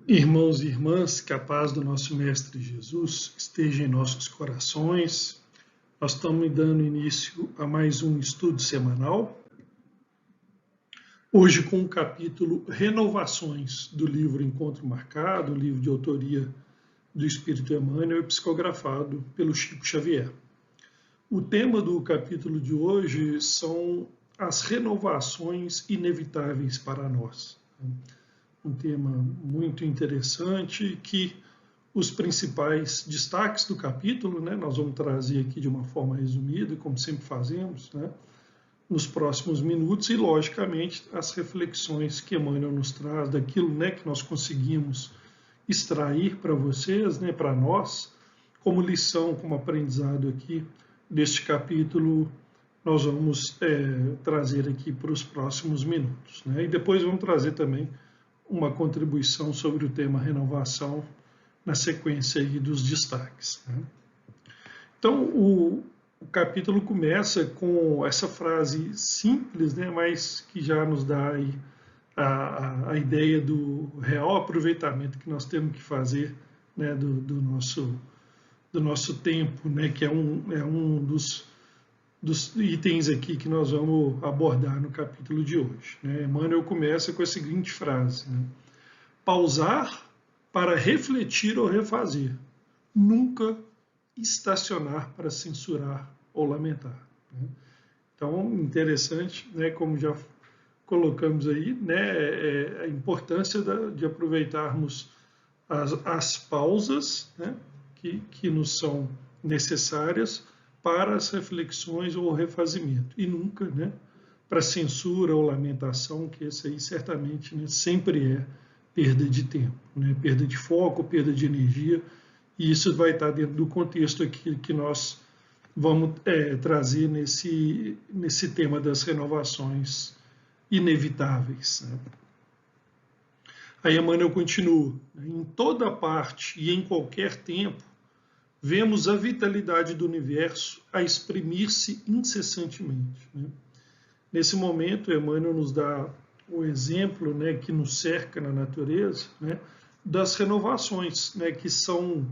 Irmãos e irmãs, que a paz do nosso Mestre Jesus esteja em nossos corações. Nós estamos dando início a mais um estudo semanal, hoje com o capítulo Renovações do livro Encontro Marcado, livro de autoria do Espírito Emmanuel e psicografado pelo Chico Xavier. O tema do capítulo de hoje são as renovações inevitáveis para nós. Um tema muito interessante que os principais destaques do capítulo, nós vamos trazer aqui de uma forma resumida, como sempre fazemos, nos próximos minutos, e logicamente as reflexões que Emmanuel nos traz daquilo que nós conseguimos extrair para vocês, para nós, como lição, como aprendizado aqui deste capítulo, nós vamos trazer aqui para os próximos minutos. E depois vamos trazer também uma contribuição sobre o tema renovação na sequência aí dos destaques. Então, o capítulo começa com essa frase simples, mas que já nos dá aí a ideia do real aproveitamento que nós temos que fazer do nosso tempo, que é um dos itens aqui que nós vamos abordar no capítulo de hoje. Emmanuel começa com a seguinte frase: pausar para refletir ou refazer, nunca estacionar para censurar ou lamentar. Então, interessante, como já colocamos aí, a importância de aproveitarmos as pausas que nos são necessárias para as reflexões ou refazimento, e nunca para censura ou lamentação, que esse aí certamente sempre é perda de tempo, perda de foco, perda de energia, e isso vai estar dentro do contexto aqui que nós vamos trazer nesse tema das renovações inevitáveis. Aí Emmanuel continua: em toda parte e em qualquer tempo, vemos a vitalidade do universo a exprimir-se incessantemente. Nesse momento, Emmanuel nos dá o exemplo que nos cerca na natureza, das renovações, que são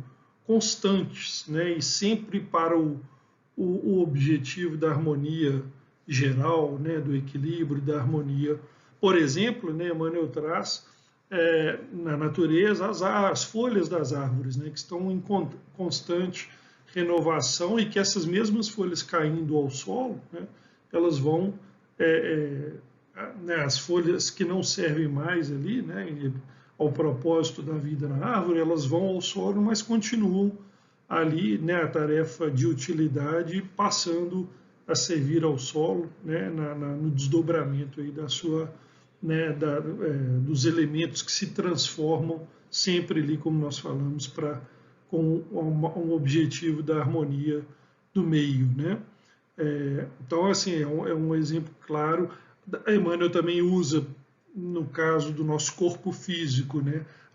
constantes, e sempre para o objetivo da harmonia geral, do equilíbrio, da harmonia. Por exemplo, Emmanuel traz na natureza as folhas das árvores, que estão em constante renovação, e que essas mesmas folhas caindo ao solo, elas vão, as folhas que não servem mais ali, ao propósito da vida na árvore, elas vão ao solo, mas continuam ali, a tarefa de utilidade, passando a servir ao solo, no desdobramento aí da sua dos elementos que se transformam sempre ali, como nós falamos, com um objetivo da harmonia do meio. Então, assim, é um exemplo claro. Emmanuel também usa, no caso do nosso corpo físico,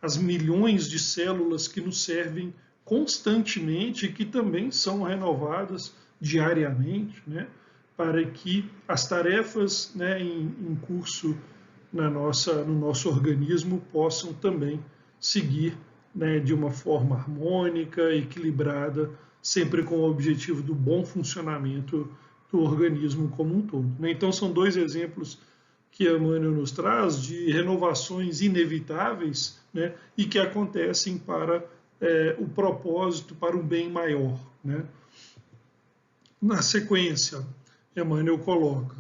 as milhões de células que nos servem constantemente e que também são renovadas diariamente, para que as tarefas em curso no nosso organismo possam também seguir de uma forma harmônica, equilibrada, sempre com o objetivo do bom funcionamento do organismo como um todo. Então, são dois exemplos que Emmanuel nos traz de renovações inevitáveis, e que acontecem para o propósito, para o bem maior. Na sequência, Emmanuel coloca: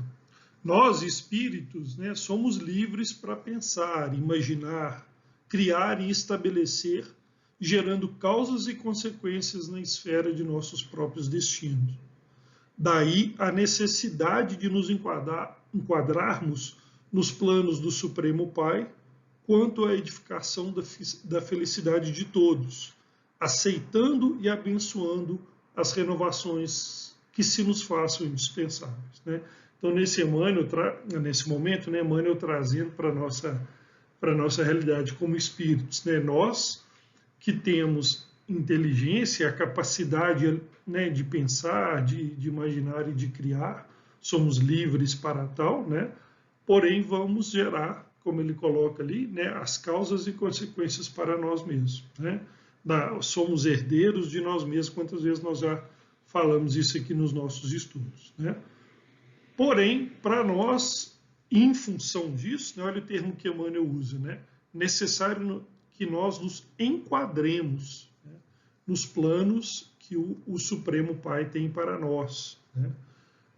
nós, espíritos, somos livres para pensar, imaginar, criar e estabelecer, gerando causas e consequências na esfera de nossos próprios destinos. Daí a necessidade de nos enquadrarmos nos planos do Supremo Pai quanto à edificação da felicidade de todos, aceitando e abençoando as renovações que se nos façam indispensáveis. Então, nesse momento, Emmanuel trazendo para a nossa realidade como espíritos, nós que temos inteligência, a capacidade de pensar, de imaginar e de criar, somos livres para tal, porém vamos gerar como ele coloca ali, né, as causas e consequências para nós mesmos, né? Somos herdeiros de nós mesmos, quantas vezes nós já falamos isso aqui nos nossos estudos, né? Porém, para nós, em função disso, né, olha o termo que Emmanuel usa, né, necessário que nós nos enquadremos, né, nos planos que o Supremo Pai tem para nós, né?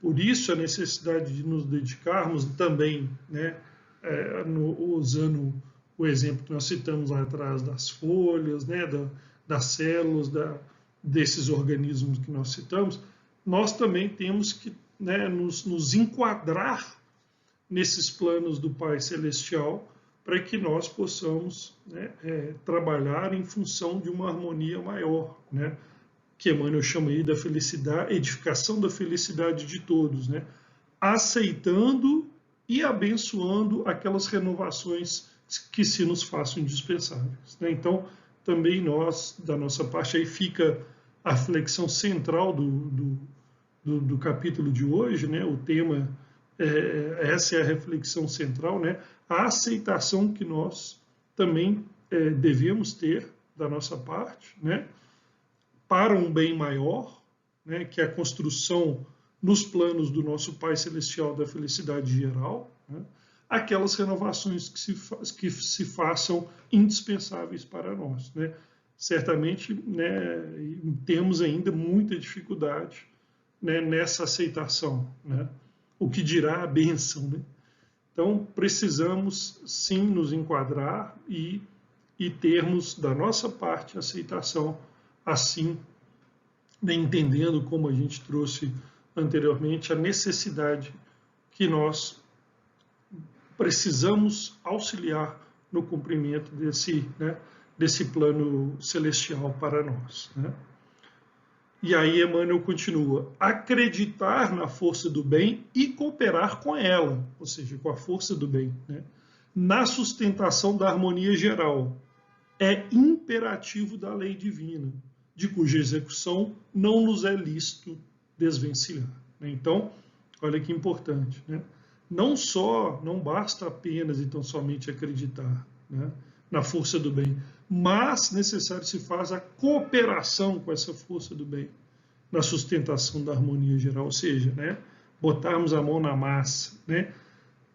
Por isso a necessidade de nos dedicarmos também, né, usando o exemplo que nós citamos lá atrás das folhas, né, das células, desses organismos que nós citamos, nós também temos que, né, nos enquadrar nesses planos do Pai Celestial para que nós possamos, né, trabalhar em função de uma harmonia maior, né, que Emmanuel chama aí da felicidade, edificação da felicidade de todos, né, aceitando e abençoando aquelas renovações que se nos façam indispensáveis, né? Então, também nós, da nossa parte, aí fica a reflexão central do capítulo de hoje, né? O tema, essa é a reflexão central, né? A aceitação que nós também devemos ter da nossa parte, né? Para um bem maior, né? Que é a construção nos planos do nosso Pai Celestial da felicidade geral, né? Aquelas renovações que se façam indispensáveis para nós, né? Certamente, né, temos ainda muita dificuldade, né, nessa aceitação, né? O que dirá a bênção, né? Então, precisamos sim nos enquadrar e termos da nossa parte a aceitação, assim, né, entendendo, como a gente trouxe anteriormente, a necessidade que nós precisamos auxiliar no cumprimento desse plano celestial para nós, né? E aí Emmanuel continua: acreditar na força do bem e cooperar com ela, ou seja, com a força do bem, né, na sustentação da harmonia geral, é imperativo da lei divina, de cuja execução não nos é lícito desvencilhar, né? Então, olha que importante, né? Não basta apenas e tão somente acreditar, né, na força do bem, mas necessário se faz a cooperação com essa força do bem na sustentação da harmonia geral, ou seja, né, botarmos a mão na massa, né?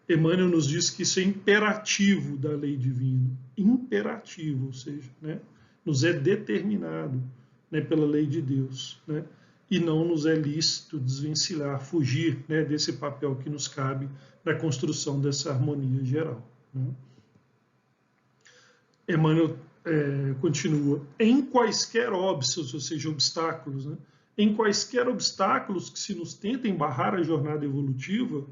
Emmanuel nos diz que isso é imperativo da lei divina, imperativo, ou seja, né, nos é determinado, né, pela lei de Deus, né? E não nos é lícito desvencilhar, fugir, né, desse papel que nos cabe na construção dessa harmonia geral, né? Emmanuel continua: em quaisquer óbices, ou seja, obstáculos, né, em quaisquer obstáculos que se nos tentem barrar a jornada evolutiva,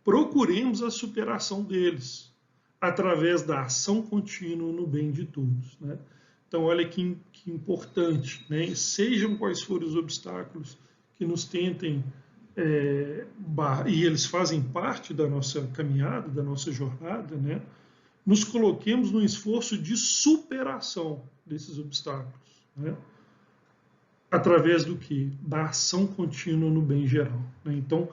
procuremos a superação deles, através da ação contínua no bem de todos, né? Então, olha que importante, né? Sejam quais forem os obstáculos que nos tentem, e eles fazem parte da nossa caminhada, da nossa jornada, né? Nos coloquemos no esforço de superação desses obstáculos, né? Através do que? Da ação contínua no bem geral, né? Então,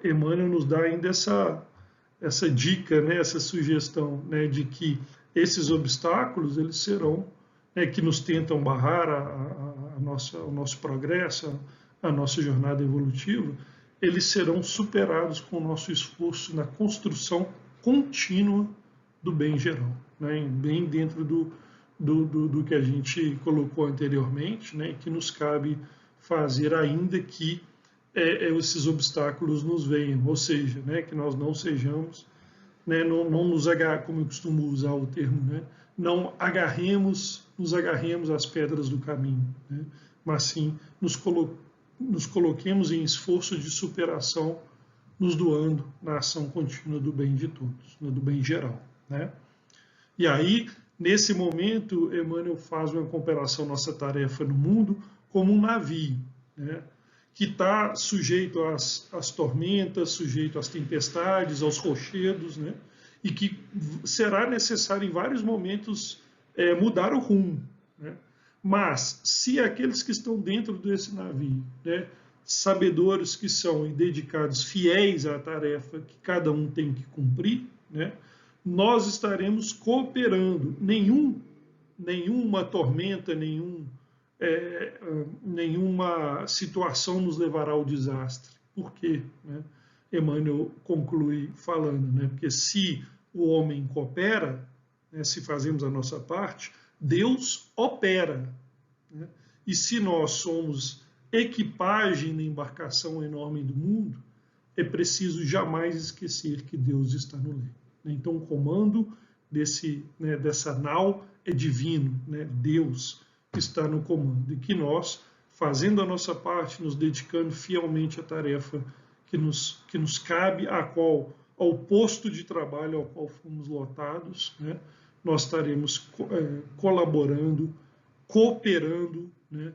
Emmanuel nos dá ainda essa dica, né? Essa sugestão, né? De que esses obstáculos, eles serão, né, que nos tentam barrar o nosso progresso, a nossa jornada evolutiva, eles serão superados com o nosso esforço na construção contínua do bem geral, né, bem dentro do que a gente colocou anteriormente, né, que nos cabe fazer ainda que esses obstáculos nos venham, ou seja, né, que nós não sejamos, né, não nos agarremos, como eu costumo usar o termo, né, não nos agarremos às pedras do caminho, né, mas sim nos coloquemos em esforço de superação, nos doando na ação contínua do bem de todos, né, do bem geral, né? E aí, nesse momento, Emmanuel faz uma comparação nossa tarefa no mundo como um navio, né, que está sujeito às tormentas, sujeito às tempestades, aos rochedos, né, e que será necessário em vários momentos mudar o rumo, né? Mas se aqueles que estão dentro desse navio, né, sabedores que são e dedicados, fiéis à tarefa que cada um tem que cumprir, né, nós estaremos cooperando. Nenhuma tormenta, nenhuma situação nos levará ao desastre. Por quê? Né? Emmanuel conclui falando, né? Porque se o homem coopera, né, se fazemos a nossa parte, Deus opera. Né? E se nós somos equipagem na embarcação enorme do mundo, é preciso jamais esquecer que Deus está no leme. Então, o comando dessa nau é divino, né? Deus está no comando. E que nós, fazendo a nossa parte, nos dedicando fielmente à tarefa que nos cabe, ao posto de trabalho ao qual fomos lotados, né? Nós estaremos colaborando, cooperando, né?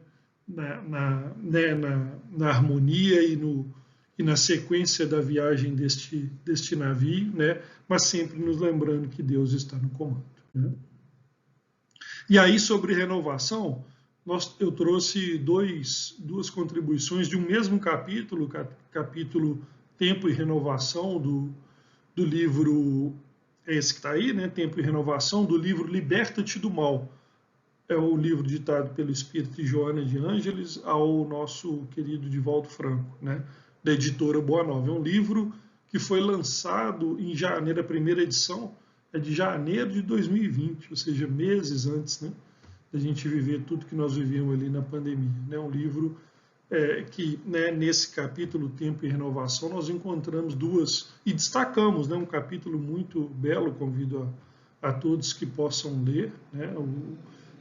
na harmonia e na sequência da viagem deste navio, né? Mas sempre nos lembrando que Deus está no comando. Né? E aí, sobre renovação, eu trouxe duas contribuições de um mesmo capítulo, capítulo Tempo e Renovação, do livro, esse que está aí, né? Tempo e Renovação, do livro Liberta-te do Mal. É o livro ditado pelo Espírito de Joana de Ângeles ao nosso querido Divaldo Franco, né? Da editora Boa Nova. É um livro que foi lançado em janeiro, a primeira edição é de janeiro de 2020, ou seja, meses antes, né, da gente viver tudo que nós vivemos ali na pandemia. Né? Um livro que, né, nesse capítulo Tempo e Renovação, nós encontramos e destacamos, né, um capítulo muito belo, convido a todos que possam ler, né,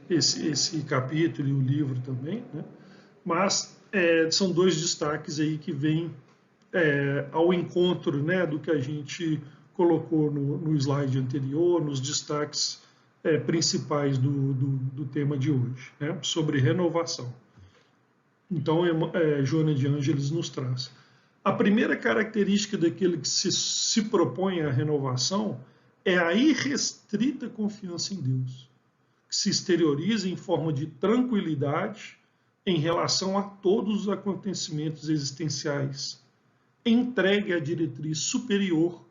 esse capítulo e o livro também, né? Mas são dois destaques aí que vêm ao encontro, né, do que a gente colocou no slide anterior, nos destaques principais do tema de hoje, né, sobre renovação. Então, Joana de Ângeles nos traz. A primeira característica daquele que se propõe à renovação é a irrestrita confiança em Deus, que se exterioriza em forma de tranquilidade em relação a todos os acontecimentos existenciais, entregue à diretriz superior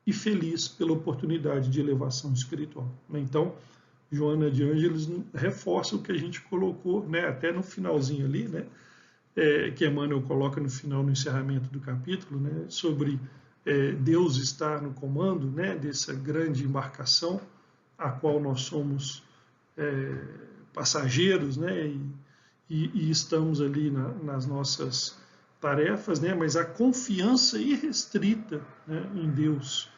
e feliz pela oportunidade de elevação espiritual. Então, Joana de Ângeles reforça o que a gente colocou, né, até no finalzinho ali, né, que Emmanuel coloca no final, no encerramento do capítulo, né, sobre Deus estar no comando, né, dessa grande embarcação, a qual nós somos passageiros, né, e estamos ali nas nossas tarefas, né, mas a confiança irrestrita, né, em Deus,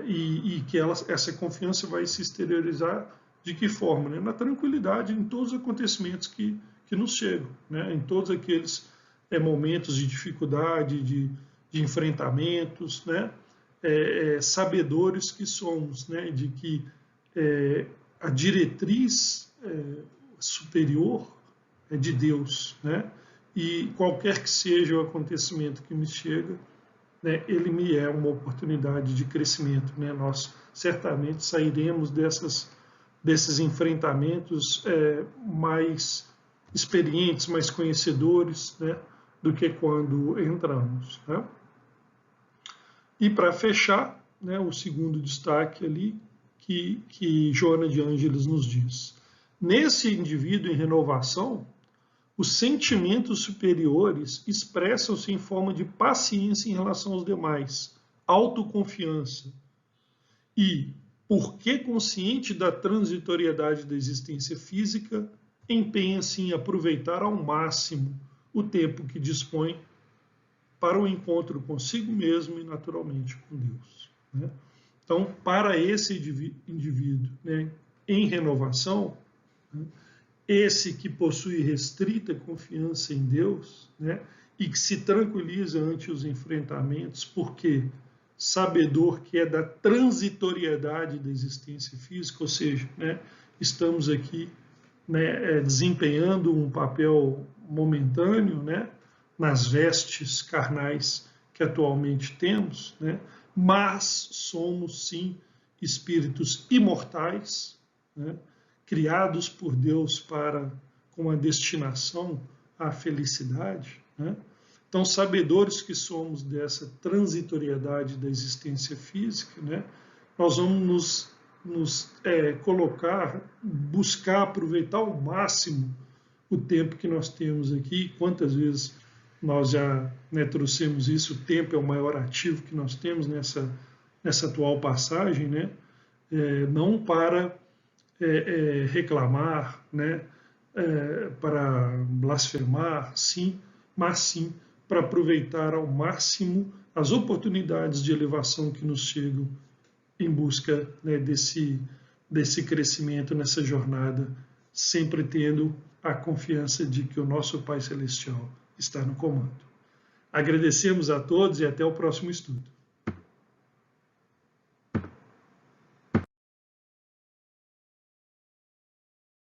e que essa confiança vai se exteriorizar de que forma? Né? Na tranquilidade em todos os acontecimentos que nos chegam, né? Em todos aqueles momentos de dificuldade, de enfrentamentos, né? Sabedores que somos, né? De que a diretriz superior é de Deus, né? E qualquer que seja o acontecimento que me chega, né, ele me é uma oportunidade de crescimento. Né? Nós certamente sairemos desses enfrentamentos mais experientes, mais conhecedores, né, do que quando entramos. Né? E para fechar, né, o segundo destaque ali, que Joana de Ângeles nos diz. Nesse indivíduo em renovação, os sentimentos superiores expressam-se em forma de paciência em relação aos demais, autoconfiança. E, porque consciente da transitoriedade da existência física, empenha-se em aproveitar ao máximo o tempo que dispõe para o encontro consigo mesmo e naturalmente com Deus. Né? Então, para esse indivíduo, né, em renovação, né, esse que possui restrita confiança em Deus, né, e que se tranquiliza ante os enfrentamentos, porque sabedor que é da transitoriedade da existência física, ou seja, né, estamos aqui, né, desempenhando um papel momentâneo, né, nas vestes carnais que atualmente temos, né, mas somos sim espíritos imortais, né, criados por Deus com uma destinação à felicidade, né? Então, sabedores que somos dessa transitoriedade da existência física, né? nós vamos nos colocar, buscar aproveitar ao máximo o tempo que nós temos aqui. Quantas vezes nós já trouxemos isso, o tempo é o maior ativo que nós temos nessa atual passagem, né? Não para reclamar, né? Para blasfemar, sim, mas sim para aproveitar ao máximo as oportunidades de elevação que nos chegam em busca, né, desse crescimento nessa jornada, sempre tendo a confiança de que o nosso Pai Celestial está no comando. Agradecemos a todos e até o próximo estudo.